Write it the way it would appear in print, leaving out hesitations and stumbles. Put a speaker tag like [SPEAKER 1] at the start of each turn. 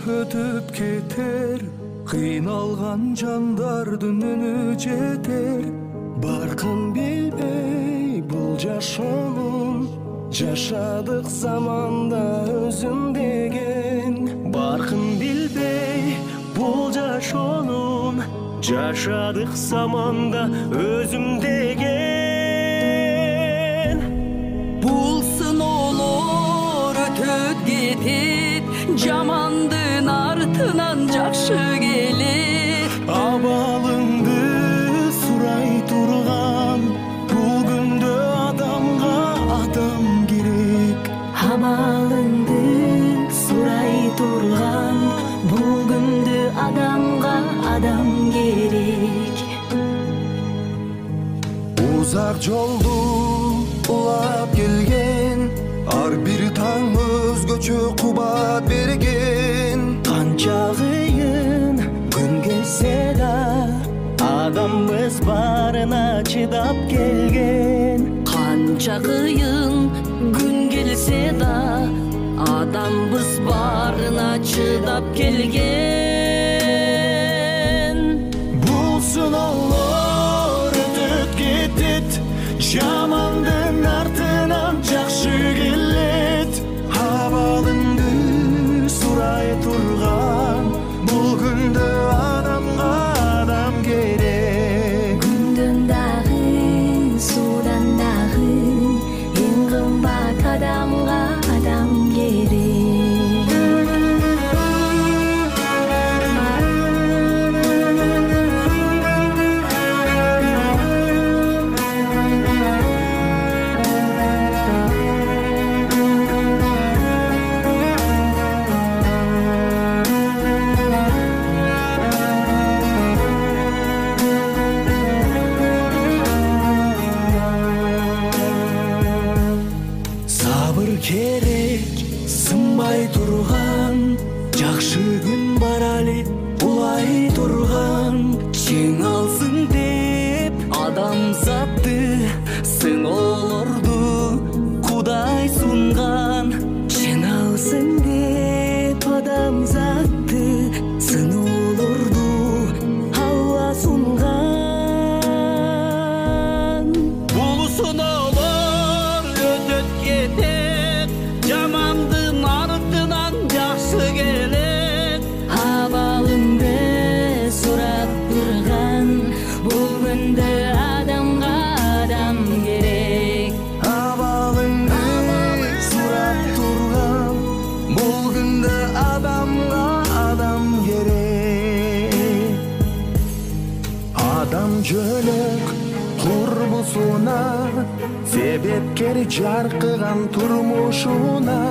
[SPEAKER 1] өтүп кетер, кыйналган жандардын үнү жетер. Баркын билбей бул жашоонун, жашадык заманда өзүм деген. Баркын билбей бул жашоонун, жашадык заманда өзүм деген.
[SPEAKER 2] Бул сыноолор өтөт кетет, жамандын артынан жакшы келет.
[SPEAKER 1] Абалыңды сурай турган, бул күндө адамга адам керек.
[SPEAKER 2] Абалыңды сурай турган, бул күндө адамга адам керек.
[SPEAKER 1] Узак жолду улап келген, ар бир таң өзгөчө кубат берген. Канча кыйын күн келсе да, адамбыз барына чыдап келген.
[SPEAKER 2] Канча кыйын күн келсе да, адамбыз барына чыдап келген.
[SPEAKER 1] Бул сыноолор өтүп кетет, жамандын артынан жакшы келет. Абалыңды сурай турган, бул күндө адамга адам керек.
[SPEAKER 2] Күндөн дагы, судан дагы, эң кымбат адамга адам керек.
[SPEAKER 1] Сабыр керек, сынбай турган, жакшы күн бар али улай турган. Жеңалсын деп адамзатты, сыноолорду Кудай сунган. Жеңалсын деп адамзатты, сыноолорду Алла сунган. Бул сыноолор өтөт кетет, жамандын артынан жакшы келет.
[SPEAKER 2] Абалыңды сурап турган, бул күндө адамга адам керек.
[SPEAKER 1] Абалыңды сурап турган, бул күндө адамга адам керек. Адам жөнөк курбусуна, себепкер жаркыган турмушуна.